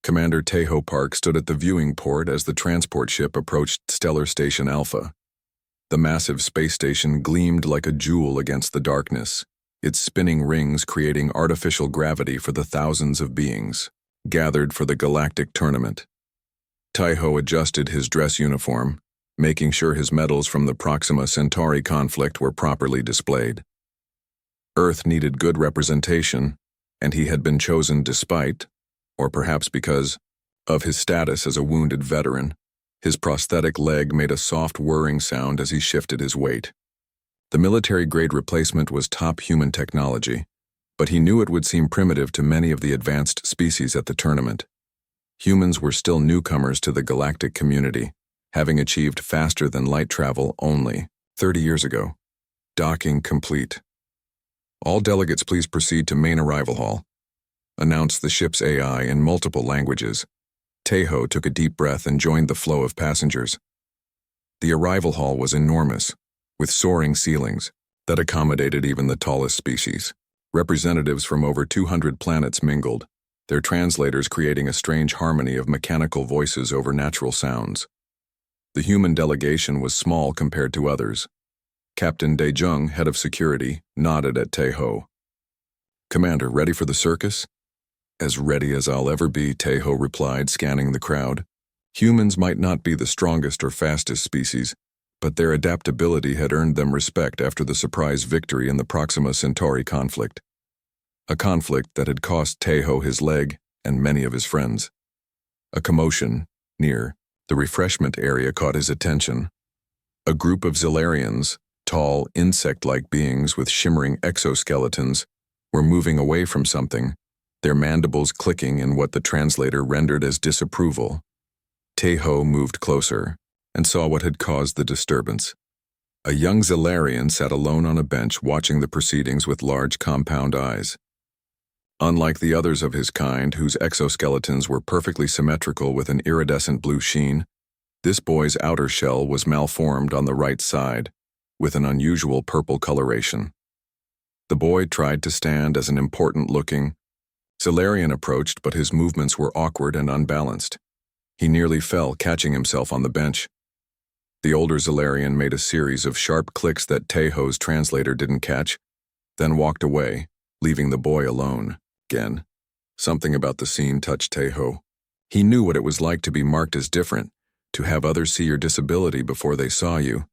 Commander Tejo Park stood at the viewing port as the transport ship approached Stellar Station Alpha. The massive space station gleamed like a jewel against the darkness, its spinning rings creating artificial gravity for the thousands of beings gathered for the Galactic tournament. Tejo adjusted his dress uniform, making sure his medals from the Proxima Centauri conflict were properly displayed. Earth needed good representation, and he had been chosen despite, or perhaps because, of his status as a wounded veteran. His prosthetic leg made a soft whirring sound as he shifted his weight. The military-grade replacement was top human technology, but he knew it would seem primitive to many of the advanced species at the tournament. Humans were still newcomers to the galactic community, having achieved faster-than-light travel only 30 years ago. Docking complete. All delegates please proceed to main arrival hall, announced the ship's AI in multiple languages. Tejo took a deep breath and joined the flow of passengers. The arrival hall was enormous, with soaring ceilings that accommodated even the tallest species. Representatives from over 200 planets mingled, their translators creating a strange harmony of mechanical voices over natural sounds. The human delegation was small compared to others. Captain De Jung, head of security, nodded at Tejo. "Commander, ready for the circus?" "As ready as I'll ever be," Tejo replied, scanning the crowd. Humans might not be the strongest or fastest species, but their adaptability had earned them respect after the surprise victory in the Proxima Centauri conflict. A conflict that had cost Tejo his leg and many of his friends. A commotion near the refreshment area caught his attention. A group of Zilarians, tall, insect-like beings with shimmering exoskeletons, were moving away from something, their mandibles clicking in what the translator rendered as disapproval. Tejo moved closer and saw what had caused the disturbance. A young Zilarian sat alone on a bench watching the proceedings with large compound eyes. Unlike the others of his kind, whose exoskeletons were perfectly symmetrical with an iridescent blue sheen, this boy's outer shell was malformed on the right side, with an unusual purple coloration. The boy tried to stand as an important-looking Zilarian approached, but his movements were awkward and unbalanced. He nearly fell, catching himself on the bench. The older Zilarian made a series of sharp clicks that Tejo's translator didn't catch, then walked away, leaving the boy alone. Again, something about the scene touched Tejo. He knew what it was like to be marked as different, to have others see your disability before they saw you.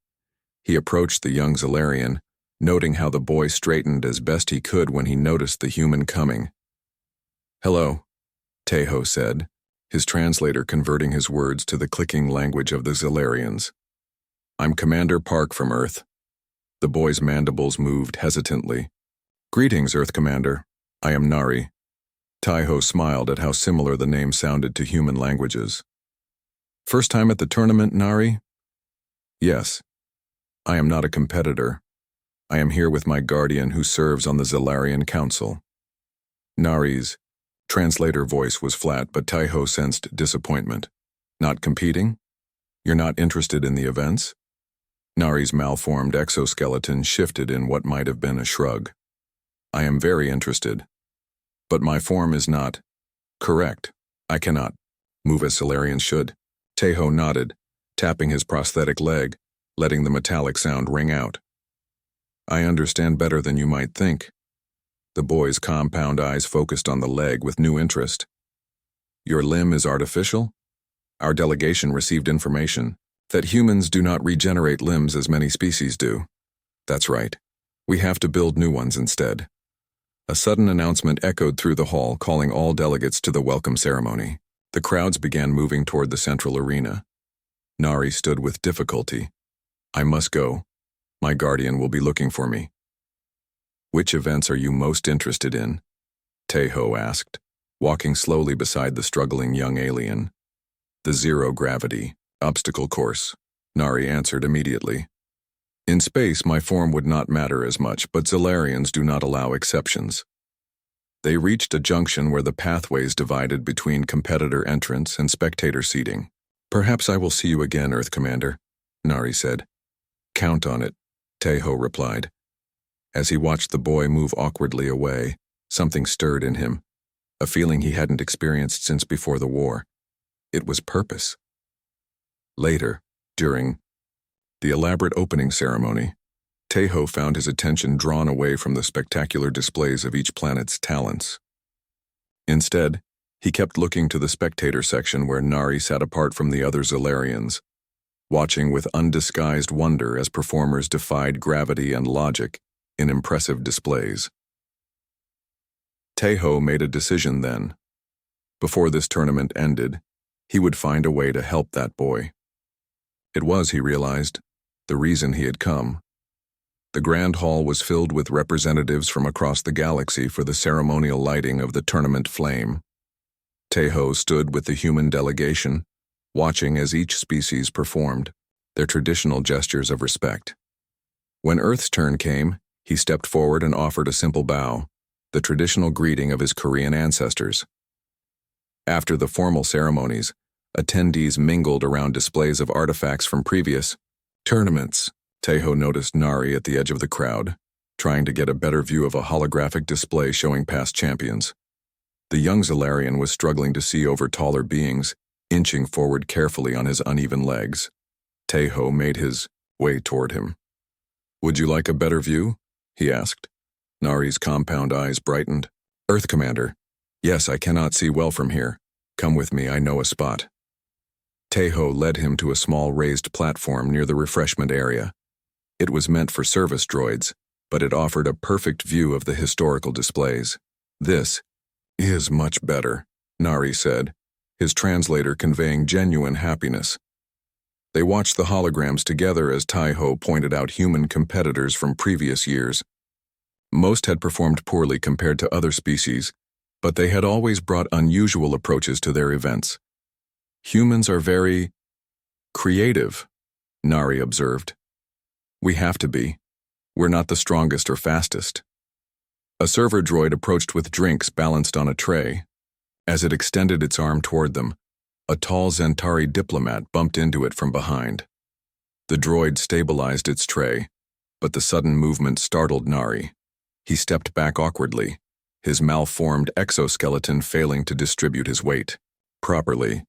He approached the young Zilarian, noting how the boy straightened as best he could when he noticed the human coming. "Hello," Tejo said, his translator converting his words to the clicking language of the Zilarians. "I'm Commander Park from Earth." The boy's mandibles moved hesitantly. "Greetings, Earth Commander. I am Nari." Tejo smiled at how similar the name sounded to human languages. "First time at the tournament, Nari?" "Yes. I am not a competitor. I am here with my guardian who serves on the Zilarian Council." Nari's translator voice was flat, but Tejo sensed disappointment. "Not competing? You're not interested in the events?" Nari's malformed exoskeleton shifted in what might have been a shrug. "I am very interested. But my form is not correct. I cannot move as Zilarians should." Tejo nodded, tapping his prosthetic leg, letting the metallic sound ring out. "I understand better than you might think." The boy's compound eyes focused on the leg with new interest. "Your limb is artificial?" "Our delegation received information that humans do not regenerate limbs as many species do." "That's right. We have to build new ones instead." A sudden announcement echoed through the hall, calling all delegates to the welcome ceremony. The crowds began moving toward the central arena. Nari stood with difficulty. "I must go. My guardian will be looking for me." "Which events are you most interested in?" Tejo asked, walking slowly beside the struggling young alien. "The zero-gravity obstacle course," Nari answered immediately. "In space, my form would not matter as much, but Zilarians do not allow exceptions." They reached a junction where the pathways divided between competitor entrance and spectator seating. "Perhaps I will see you again, Earth Commander," Nari said. "Count on it," Tejo replied. As he watched the boy move awkwardly away, something stirred in him. a feeling he hadn't experienced since before the war. It was purpose. Later, during the elaborate opening ceremony, Tejo found his attention drawn away from the spectacular displays of each planet's talents. Instead, he kept looking to the spectator section where Nari sat apart from the other Zilarians, watching with undisguised wonder as performers defied gravity and logic in impressive displays. Tejo made a decision then. Before this tournament ended, he would find a way to help that boy. It was, he realized, the reason he had come. The Grand Hall was filled with representatives from across the galaxy for the ceremonial lighting of the tournament flame. Tejo stood with the human delegation, watching as each species performed their traditional gestures of respect. When Earth's turn came, he stepped forward and offered a simple bow, the traditional greeting of his Korean ancestors. After the formal ceremonies, attendees mingled around displays of artifacts from previous tournaments. Tejo noticed Nari at the edge of the crowd, trying to get a better view of a holographic display showing past champions. The young Zilarian was struggling to see over taller beings, inching forward carefully on his uneven legs. Tejo made his way toward him. "Would you like a better view?" he asked. Nari's compound eyes brightened. "Earth Commander. Yes, I cannot see well from here. Come with me, I know a spot." Tejo led him to a small raised platform near the refreshment area. It was meant for service droids, but it offered a perfect view of the historical displays. "This is much better," Nari said, his translator conveying genuine happiness. They watched the holograms together as Tejo pointed out human competitors from previous years. Most had performed poorly compared to other species, but they had always brought unusual approaches to their events. "Humans are very creative," Nari observed. "We have to be. We're not the strongest or fastest." A server droid approached with drinks balanced on a tray. As it extended its arm toward them, a tall Zentari diplomat bumped into it from behind. The droid stabilized its tray, but the sudden movement startled Nari. He stepped back awkwardly, his malformed exoskeleton failing to distribute his weight properly.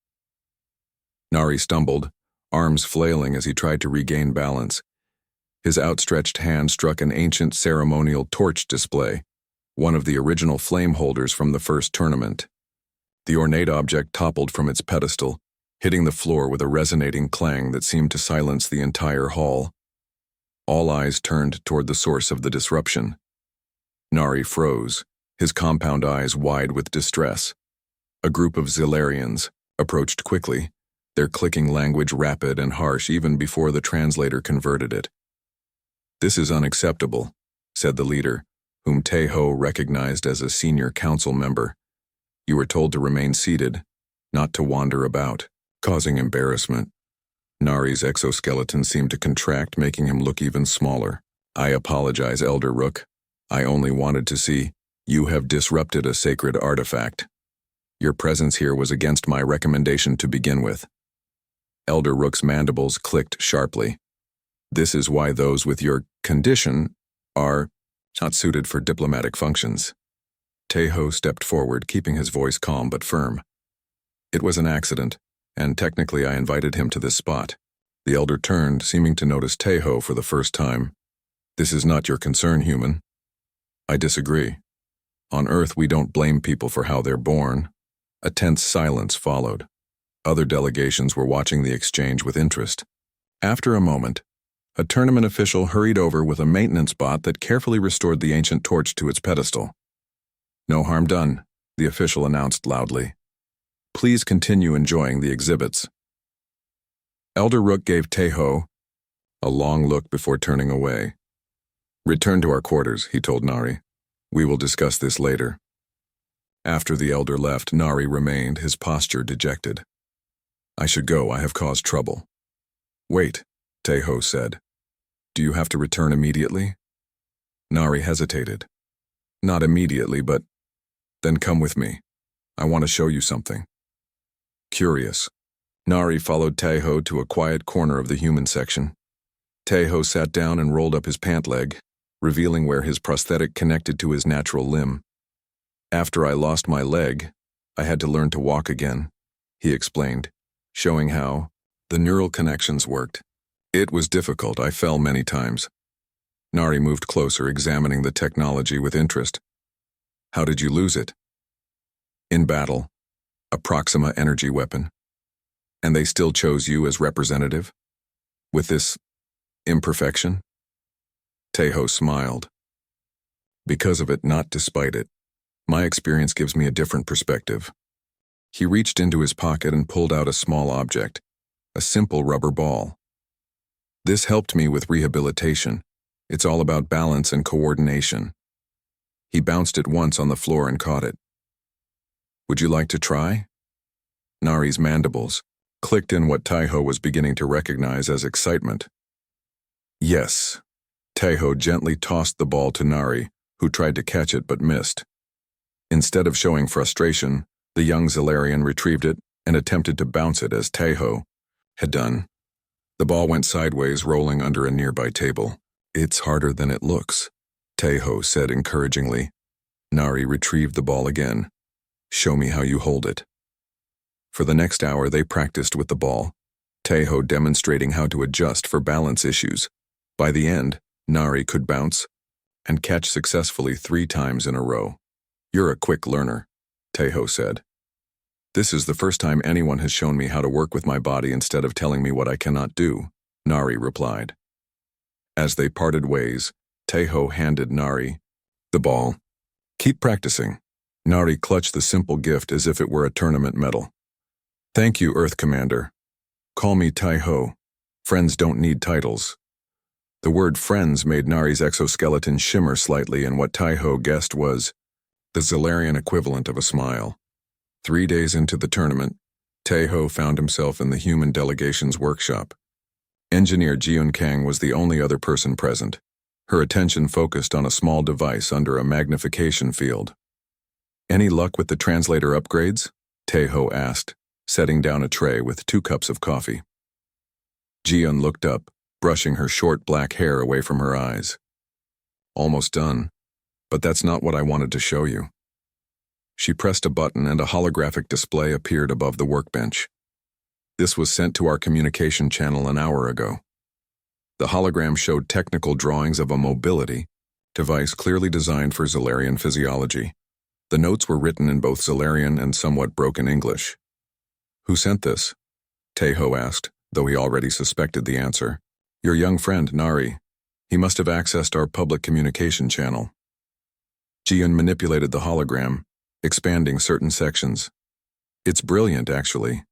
Nari stumbled, arms flailing as he tried to regain balance. His outstretched hand struck an ancient ceremonial torch display, one of the original flame holders from the first tournament. The ornate object toppled from its pedestal, hitting the floor with a resonating clang that seemed to silence the entire hall. All eyes turned toward the source of the disruption. Nari froze, his compound eyes wide with distress. A group of Zilarians approached quickly, their clicking language rapid and harsh even before the translator converted it. "This is unacceptable," said the leader, whom Tejo recognized as a senior council member. "You were told to remain seated, not to wander about, causing embarrassment." Nari's exoskeleton seemed to contract, making him look even smaller. "I apologize, Elder Rook. I only wanted to see. You have disrupted a sacred artifact. Your presence here was against my recommendation to begin with." Elder Rook's mandibles clicked sharply. "This is why those with your condition are not suited for diplomatic functions." Tejo stepped forward, keeping his voice calm but firm. "It was an accident, and technically I invited him to this spot." The elder turned, seeming to notice Tejo for the first time. "This is not your concern, human." "I disagree. On Earth, we don't blame people for how they're born." A tense silence followed. Other delegations were watching the exchange with interest. After a moment, a tournament official hurried over with a maintenance bot that carefully restored the ancient torch to its pedestal. "No harm done," the official announced loudly. "Please continue enjoying the exhibits." Elder Rook gave Tejo a long look before turning away. "Return to our quarters," he told Nari. "We will discuss this later." After the elder left, Nari remained, his posture dejected. "I should go, I have caused trouble." "Wait," Tejo said. "Do you have to return immediately?" Nari hesitated. "Not immediately, but then come with me. I want to show you something." Curious, Nari followed Tejo to a quiet corner of the human section. Tejo sat down and rolled up his pant leg, revealing where his prosthetic connected to his natural limb. After I lost my leg, I had to learn to walk again, he explained, showing how the neural connections worked. It was difficult. I fell many times. Nari moved closer, examining the technology with interest. How did you lose it? In battle, a Proxima energy weapon. And they still chose you as representative? With this imperfection? Tejo smiled. Because of it, not despite it. My experience gives me a different perspective. He reached into his pocket and pulled out a small object, a simple rubber ball. This helped me with rehabilitation. It's all about balance and coordination. He bounced it once on the floor and caught it. Would you like to try? Nari's mandibles clicked in what Tejo was beginning to recognize as excitement. Yes. Tejo gently tossed the ball to Nari, who tried to catch it but missed. Instead of showing frustration, the young Zalarian retrieved it and attempted to bounce it as Tejo had done. The ball went sideways, rolling under a nearby table. It's harder than it looks, Tejo said encouragingly. Nari retrieved the ball again. Show me how you hold it. For the next hour, they practiced with the ball, Tejo demonstrating how to adjust for balance issues. By the end, Nari could bounce and catch successfully 3 times in a row. You're a quick learner, Tejo said. This is the first time anyone has shown me how to work with my body instead of telling me what I cannot do, Nari replied. As they parted ways, Tejo handed Nari the ball. Keep practicing. Nari clutched the simple gift as if it were a tournament medal. Thank you, Earth Commander. Call me Tejo. Friends don't need titles. The word friends made Nari's exoskeleton shimmer slightly, and what Tejo guessed was the Zalarian equivalent of a smile. 3 days into the tournament, Tejo found himself in the human delegation's workshop. Engineer Jiun Kang was the only other person present. Her attention focused on a small device under a magnification field. Any luck with the translator upgrades? Tejo asked, setting down a tray with 2 cups of coffee. Jiun looked up, brushing her short black hair away from her eyes. Almost done, but that's not what I wanted to show you. She pressed a button and a holographic display appeared above the workbench. This was sent to our communication channel an hour ago. The hologram showed technical drawings of a mobility device clearly designed for Zalarian physiology. The notes were written in both Zalarian and somewhat broken English. Who sent this? Tejo asked, though he already suspected the answer. Your young friend, Nari. He must have accessed our public communication channel. Jiun manipulated the hologram, expanding certain sections. It's brilliant, actually.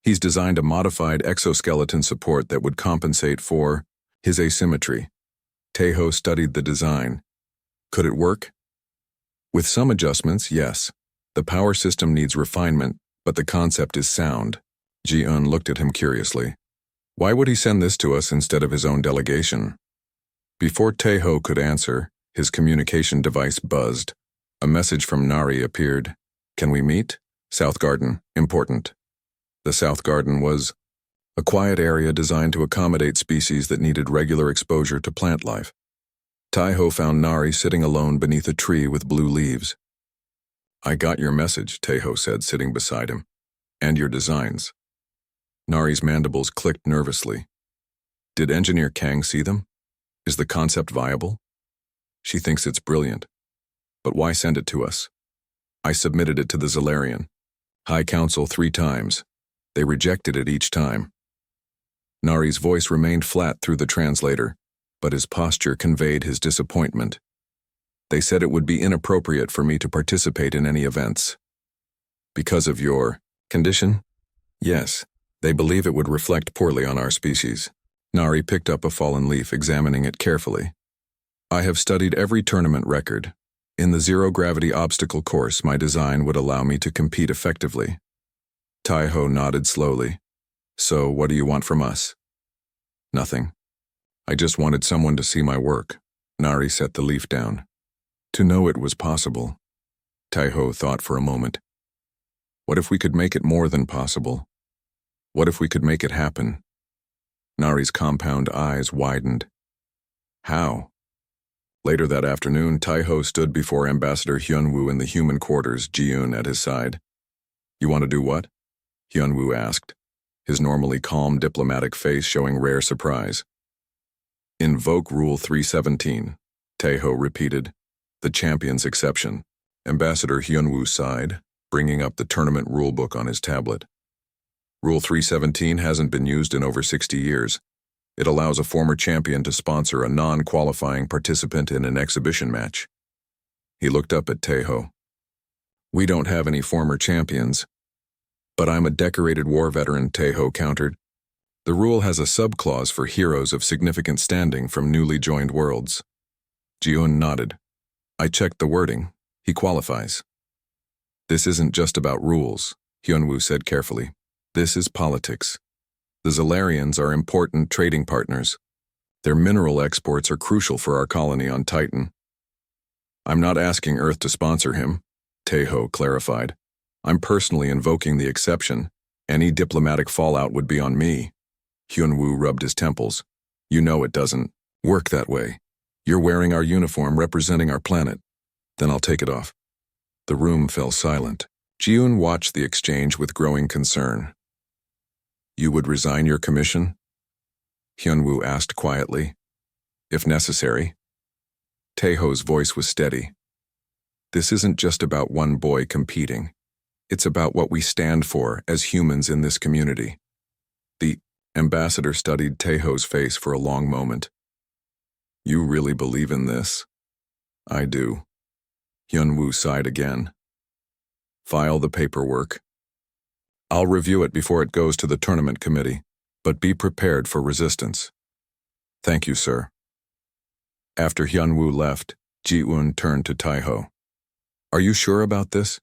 He's designed a modified exoskeleton support that would compensate for his asymmetry. Tejo studied the design. Could it work? With some adjustments, yes. The power system needs refinement, but the concept is sound. Jiun looked at him curiously. Why would he send this to us instead of his own delegation? Before Tejo could answer, his communication device buzzed. A message from Nari appeared. Can we meet? South Garden, important. The South Garden was a quiet area designed to accommodate species that needed regular exposure to plant life. Tejo found Nari sitting alone beneath a tree with blue leaves. I got your message, Tejo said, sitting beside him. And your designs. Nari's mandibles clicked nervously. Did Engineer Kang see them? Is the concept viable? She thinks it's brilliant. But why send it to us? I submitted it to the Zalarian High Council 3 times. They rejected it each time. Nari's voice remained flat through the translator, but his posture conveyed his disappointment. They said it would be inappropriate for me to participate in any events. Because of your condition? Yes. They believe it would reflect poorly on our species. Nari picked up a fallen leaf, examining it carefully. I have studied every tournament record. In the zero-gravity obstacle course, my design would allow me to compete effectively. Tejo nodded slowly. So, what do you want from us? Nothing. I just wanted someone to see my work. Nari set the leaf down. To know it was possible. Tejo thought for a moment. What if we could make it more than possible? What if we could make it happen? Nari's compound eyes widened. How? Later that afternoon, Tai-ho stood before Ambassador Hyun-woo in the human quarters, Ji-eun at his side. "You want to do what?" Hyun-woo asked, his normally calm diplomatic face showing rare surprise. "Invoke Rule 317, Tai-ho repeated, the champion's exception. Ambassador Hyun-woo sighed, bringing up the tournament rulebook on his tablet. Rule 317 hasn't been used in over 60 years. It allows a former champion to sponsor a non-qualifying participant in an exhibition match. He looked up at Tai-ho. "We don't have any former champions." "But I'm a decorated war veteran," Tai-ho countered. "The rule has a sub-clause for heroes of significant standing from newly joined worlds." Ji-eun nodded. "I checked the wording. He qualifies." "This isn't just about rules," Hyun-woo said carefully. "This is politics. The Zalarians are important trading partners. Their mineral exports are crucial for our colony on Titan." "I'm not asking Earth to sponsor him," Tai-ho clarified. "I'm personally invoking the exception. Any diplomatic fallout would be on me." Hyun-woo rubbed his temples. "You know it doesn't work that way. You're wearing our uniform representing our planet. Then I'll take it off." The room fell silent. Ji-eun watched the exchange with growing concern. "You would resign your commission?" Hyun-woo asked quietly. "If necessary." Tai-ho's voice was steady. "This isn't just about one boy competing. It's about what we stand for as humans in this community." The ambassador studied Tai-ho's face for a long moment. "You really believe in this?" "I do." Hyun-woo sighed again. "File the paperwork. I'll review it before it goes to the tournament committee, but be prepared for resistance." "Thank you, sir." After Hyun-woo left, Ji-eun turned to Tai-ho. "Are you sure about this?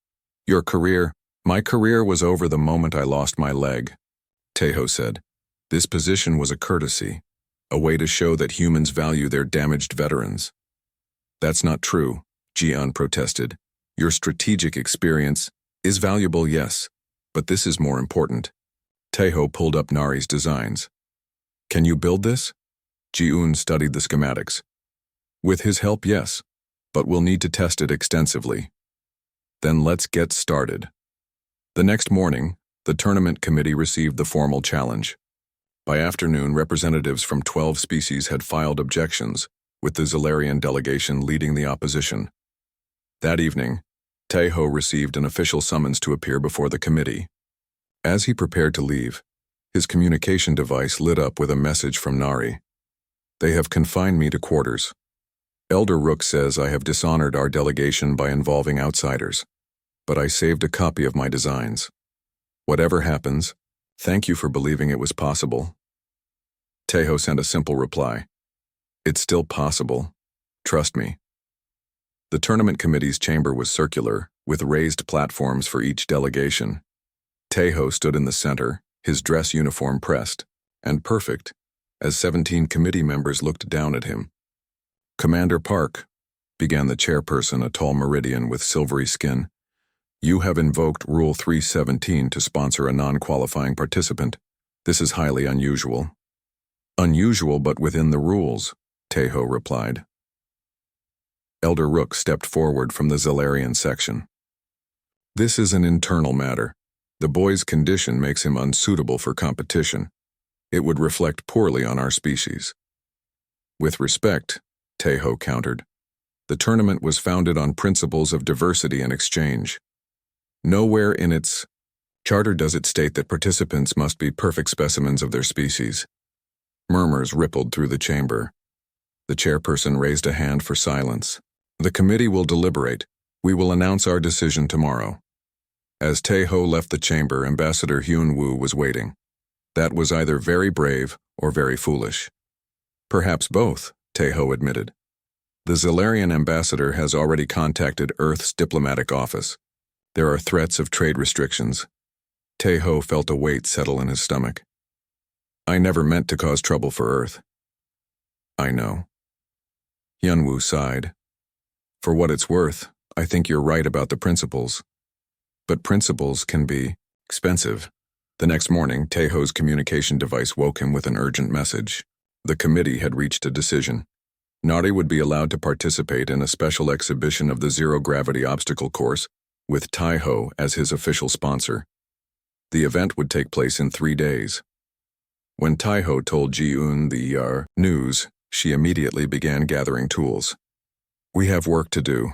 My career was over the moment I lost my leg," Tai-ho said. "This position was a courtesy, a way to show that humans value their damaged veterans." "That's not true," Ji-eun protested. "Your strategic experience is valuable, yes, but this is more important." Tai-ho pulled up Nari's designs. "Can you build this?" Ji-eun studied the schematics. "With his help, yes, but we'll need to test it extensively." "Then let's get started." The next morning, the tournament committee received the formal challenge. By afternoon, representatives from 12 species had filed objections, with the Zalarian delegation leading the opposition. That evening, Tai-ho received an official summons to appear before the committee. As he prepared to leave, his communication device lit up with a message from Nari. "They have confined me to quarters. Elder Rook says I have dishonored our delegation by involving outsiders, but I saved a copy of my designs. Whatever happens, thank you for believing it was possible." Tai-ho sent a simple reply. "It's still possible. Trust me." The tournament committee's chamber was circular, with raised platforms for each delegation. Tai-ho stood in the center, his dress uniform pressed, and perfect, as 17 committee members looked down at him. "Commander Park," began the chairperson, a tall Meridian with silvery skin, "you have invoked Rule 317 to sponsor a non-qualifying participant. This is highly unusual." "Unusual, but within the rules," Tai-ho replied. Elder Rook stepped forward from the Zalarian section. "This is an internal matter. The boy's condition makes him unsuitable for competition. It would reflect poorly on our species." "With respect," Tai-ho countered, "the tournament was founded on principles of diversity and exchange. Nowhere in its charter does it state that participants must be perfect specimens of their species." Murmurs rippled through the chamber. The chairperson raised a hand for silence. "The committee will deliberate. We will announce our decision tomorrow." As Tai-ho left the chamber, Ambassador Hyun-woo was waiting. That was either very brave or very foolish. "Perhaps both," Tai-ho admitted. "The Zalarian ambassador has already contacted Earth's diplomatic office. There are threats of trade restrictions." Tai-ho felt a weight settle in his stomach. "I never meant to cause trouble for Earth." "I know." Hyun-woo sighed. "For what it's worth, I think you're right about the principles. But principles can be expensive." The next morning, Tai-ho's communication device woke him with an urgent message. The committee had reached a decision. Nari would be allowed to participate in a special exhibition of the zero-gravity obstacle course, with Taiho as his official sponsor. The event would take place in 3 days. When Taiho told Ji-eun the news, she immediately began gathering tools. "We have work to do.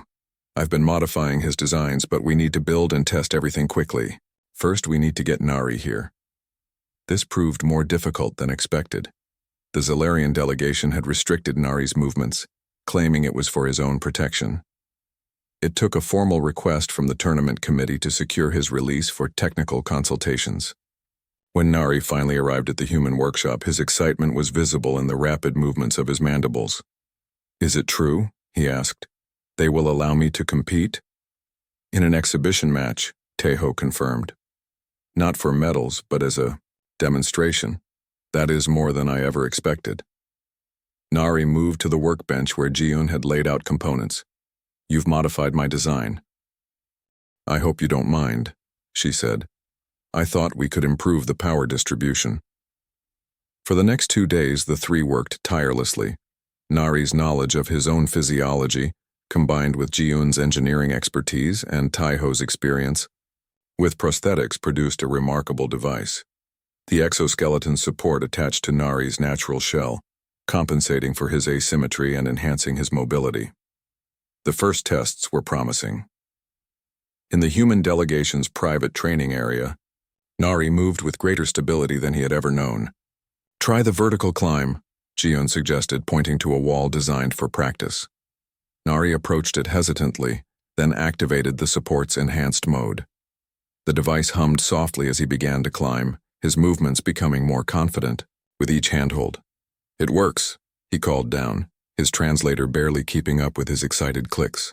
I've been modifying his designs, but we need to build and test everything quickly. First, we need to get Nari here." This proved more difficult than expected. The Zalarian delegation had restricted Nari's movements, claiming it was for his own protection. It took a formal request from the tournament committee to secure his release for technical consultations. When Nari finally arrived at the human workshop, his excitement was visible in the rapid movements of his mandibles. "Is it true?" he asked. "They will allow me to compete?" "In an exhibition match," Taiho confirmed. "Not for medals, but as a demonstration. That is more than I ever expected." Nari moved to the workbench where Ji-eun had laid out components. "You've modified my design." "I hope you don't mind," she said. "I thought we could improve the power distribution." For the next 2 days, the three worked tirelessly. Nari's knowledge of his own physiology, combined with Ji-eun's engineering expertise and Taiho's experience with prosthetics, produced a remarkable device. The exoskeleton support attached to Nari's natural shell, compensating for his asymmetry and enhancing his mobility. The first tests were promising. In the human delegation's private training area, Nari moved with greater stability than he had ever known. "Try the vertical climb," Ji-eun suggested, pointing to a wall designed for practice. Nari approached it hesitantly, then activated the support's enhanced mode. The device hummed softly as he began to climb, his movements becoming more confident with each handhold. "It works," he called down, his translator barely keeping up with his excited clicks.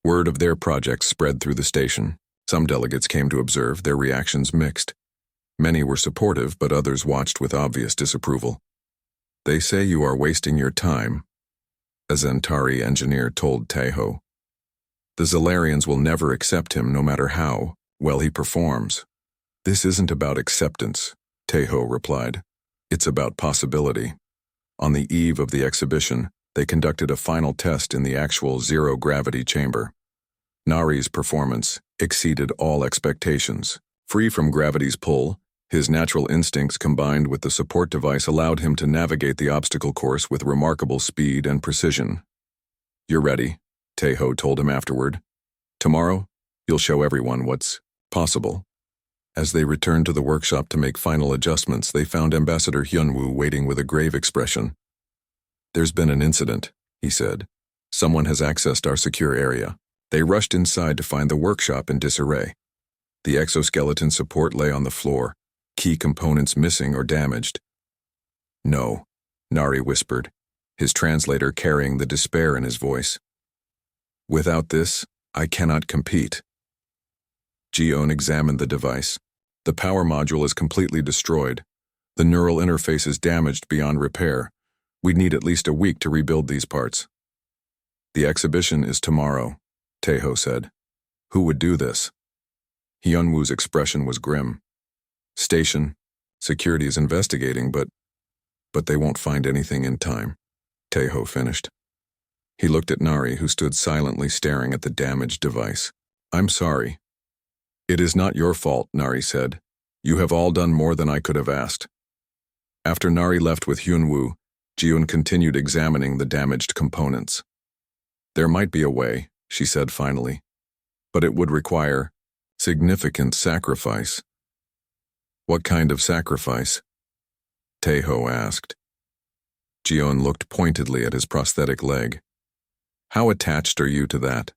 Word of their project spread through the station. Some delegates came to observe, their reactions mixed. Many were supportive, but others watched with obvious disapproval. "They say you are wasting your time," a Zentari engineer told Taiho. "The Zalarians will never accept him no matter how well he performs." "This isn't about acceptance," Taiho replied. "It's about possibility." On the eve of the exhibition, they conducted a final test in the actual zero-gravity chamber. Nari's performance exceeded all expectations. Free from gravity's pull, his natural instincts combined with the support device allowed him to navigate the obstacle course with remarkable speed and precision. "You're ready," Taiho told him afterward. "Tomorrow, you'll show everyone what's possible." As they returned to the workshop to make final adjustments, they found Ambassador Hyunwoo waiting with a grave expression. "There's been an incident," he said. "Someone has accessed our secure area." They rushed inside to find the workshop in disarray. The exoskeleton support lay on the floor, key components missing or damaged. "No," Nari whispered, his translator carrying the despair in his voice. "Without this, I cannot compete." Ji-eun examined the device. "The power module is completely destroyed. The neural interface is damaged beyond repair. We'd need at least a week to rebuild these parts." "The exhibition is tomorrow," Taiho said. "Who would do this?" Hyunwoo's expression was grim. "Station. Security is investigating, but they won't find anything in time," Taiho finished. He looked at Nari, who stood silently staring at the damaged device. "I'm sorry." "It is not your fault," Nari said. "You have all done more than I could have asked." After Nari left with Hyunwoo, Ji-eun continued examining the damaged components. "There might be a way," she said finally, "but it would require significant sacrifice." "What kind of sacrifice?" Taiho asked. Ji-eun looked pointedly at his prosthetic leg. "How attached are you to that?"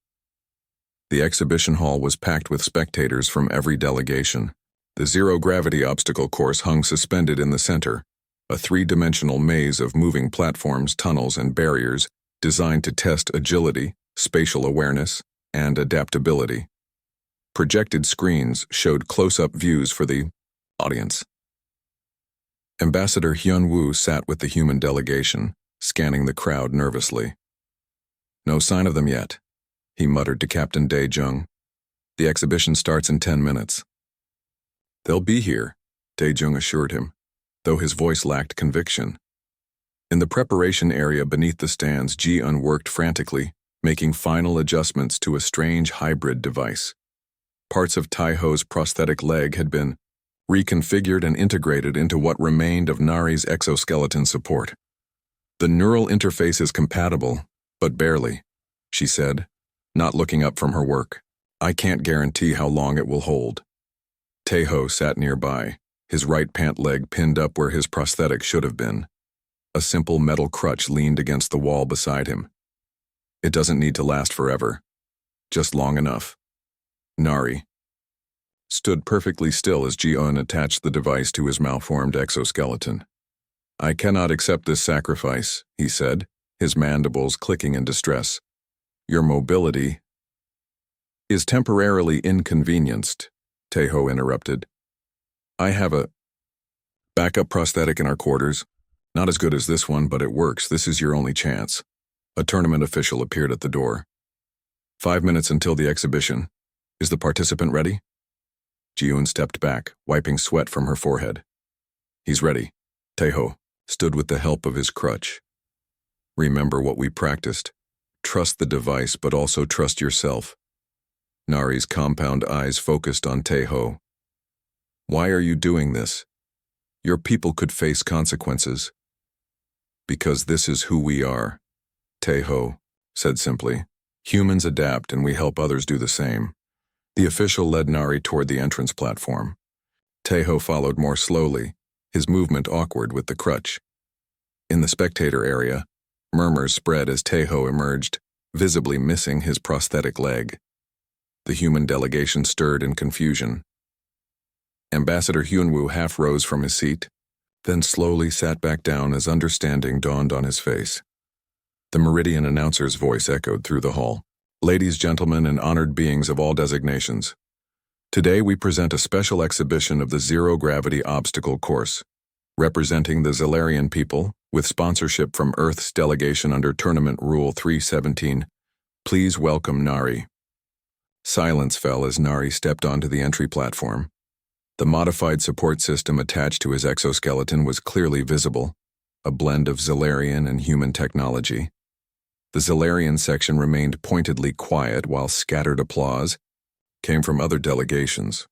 The exhibition hall was packed with spectators from every delegation. The zero-gravity obstacle course hung suspended in the center, a three-dimensional maze of moving platforms, tunnels, and barriers designed to test agility, spatial awareness, and adaptability. Projected screens showed close-up views for the audience. Ambassador Hyunwoo sat with the human delegation, scanning the crowd nervously. "No sign of them yet," he muttered to Captain Dae-jung. "The exhibition starts in 10 minutes. "They'll be here," Dae-jung assured him, though his voice lacked conviction. In the preparation area beneath the stands, Ji-un worked frantically, making final adjustments to a strange hybrid device. Parts of Tai-ho's prosthetic leg had been reconfigured and integrated into what remained of Nari's exoskeleton support. The neural interface is compatible, but barely, she said, not looking up from her work. I can't guarantee how long it will hold. Tai-ho sat nearby, his right pant leg pinned up where his prosthetic should have been. A simple metal crutch leaned against the wall beside him. It doesn't need to last forever, just long enough. Nari stood perfectly still as Ji-un attached the device to his malformed exoskeleton. I cannot accept this sacrifice, he said, his mandibles clicking in distress. Your mobility is temporarily inconvenienced, Tai-ho interrupted. I have a backup prosthetic in our quarters. Not as good as this one, but it works. This is your only chance. A tournament official appeared at the door. 5 minutes until the exhibition. Is the participant ready? Ji-un stepped back, wiping sweat from her forehead. He's ready. Tai-ho stood with the help of his crutch. Remember what we practiced. Trust the device, but also trust yourself. Nari's compound eyes focused on Tai-ho. Why are you doing this? Your people could face consequences. Because this is who we are, Tai-ho said simply. Humans adapt and we help others do the same. The official led Nari toward the entrance platform. Tai-ho followed more slowly, his movement awkward with the crutch. In the spectator area, murmurs spread as Tai-ho emerged, visibly missing his prosthetic leg. The human delegation stirred in confusion. Ambassador Hyunwoo half rose from his seat, then slowly sat back down as understanding dawned on his face. The Meridian announcer's voice echoed through the hall. Ladies, gentlemen, and honored beings of all designations. Today we present a special exhibition of the zero-gravity obstacle course, representing the Zalarian people, with sponsorship from Earth's delegation under Tournament Rule 317. Please welcome Nari. Silence fell as Nari stepped onto the entry platform. The modified support system attached to his exoskeleton was clearly visible, a blend of Zalarian and human technology. The Zalarian section remained pointedly quiet while scattered applause came from other delegations.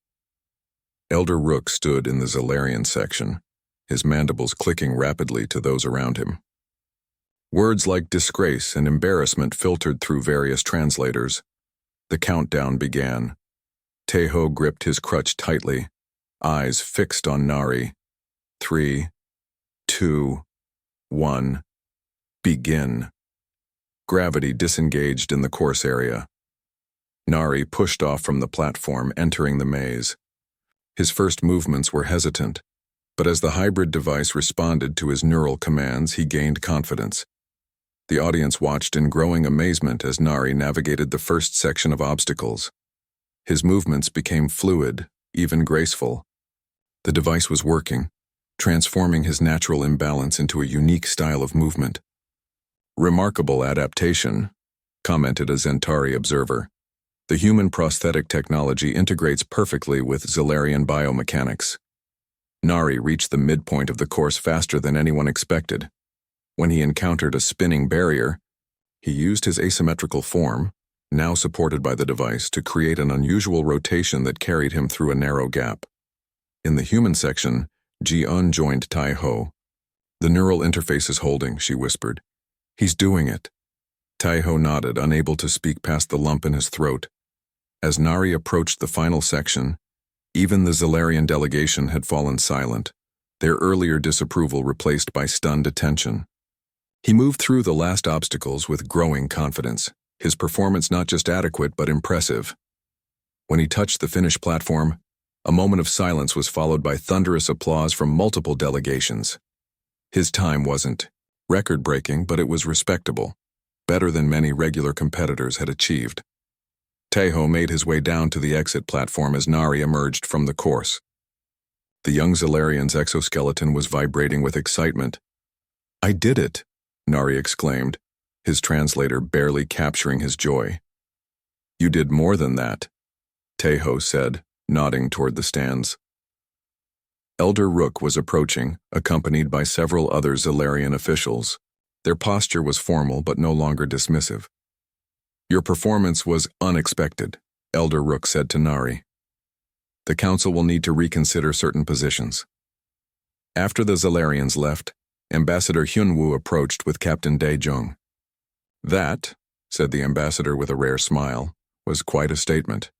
Elder Rook stood in the Zalarian section, his mandibles clicking rapidly to those around him. Words like disgrace and embarrassment filtered through various translators. The countdown began. Tai-ho gripped his crutch tightly, eyes fixed on Nari. 3, 2, 1. Begin. Gravity disengaged in the course area. Nari pushed off from the platform, entering the maze. His first movements were hesitant, but as the hybrid device responded to his neural commands, he gained confidence. The audience watched in growing amazement as Nari navigated the first section of obstacles. His movements became fluid, even graceful. The device was working, transforming his natural imbalance into a unique style of movement. Remarkable adaptation, commented a Zentari observer. The human prosthetic technology integrates perfectly with Zalarian biomechanics. Nari reached the midpoint of the course faster than anyone expected. When he encountered a spinning barrier, he used his asymmetrical form, now supported by the device, to create an unusual rotation that carried him through a narrow gap. In the human section, Ji-un joined Tai-ho. The neural interface is holding, she whispered. He's doing it. Tai-ho nodded, unable to speak past the lump in his throat. As Nari approached the final section, even the Zalarian delegation had fallen silent, their earlier disapproval replaced by stunned attention. He moved through the last obstacles with growing confidence, his performance not just adequate but impressive. When he touched the finish platform, a moment of silence was followed by thunderous applause from multiple delegations. His time wasn't record-breaking, but it was respectable, better than many regular competitors had achieved. Tai-ho made his way down to the exit platform as Nari emerged from the course. The young Zalarian's exoskeleton was vibrating with excitement. I did it, Nari exclaimed, his translator barely capturing his joy. You did more than that, Tai-ho said, nodding toward the stands. Elder Rook was approaching, accompanied by several other Zalarian officials. Their posture was formal but no longer dismissive. "Your performance was unexpected," Elder Rook said to Nari. "The council will need to reconsider certain positions." After the Zalarians left, Ambassador Hyunwoo approached with Captain Daejong. "That," said the ambassador with a rare smile, "was quite a statement."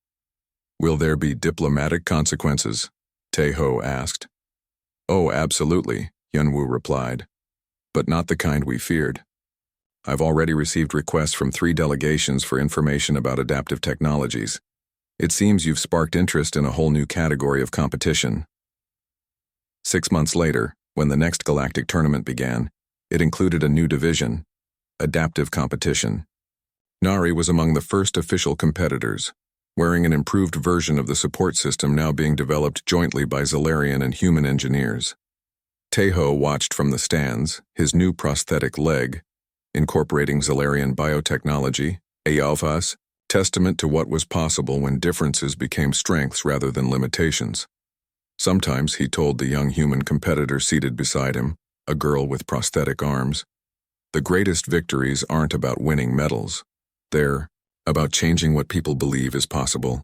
"Will there be diplomatic consequences?" Tae-ho asked. "Oh, absolutely," Hyunwoo replied, "but not the kind we feared. I've already received requests from 3 delegations for information about adaptive technologies. It seems you've sparked interest in a whole new category of competition." 6 months later, when the next galactic tournament began, it included a new division, adaptive competition. Nari was among the first official competitors, wearing an improved version of the support system now being developed jointly by Zalarian and human engineers. Tae-ho watched from the stands, his new prosthetic leg, incorporating Zalarian biotechnology, Aelphas, testament to what was possible when differences became strengths rather than limitations. Sometimes, he told the young human competitor seated beside him, a girl with prosthetic arms, "The greatest victories aren't about winning medals. They're about changing what people believe is possible."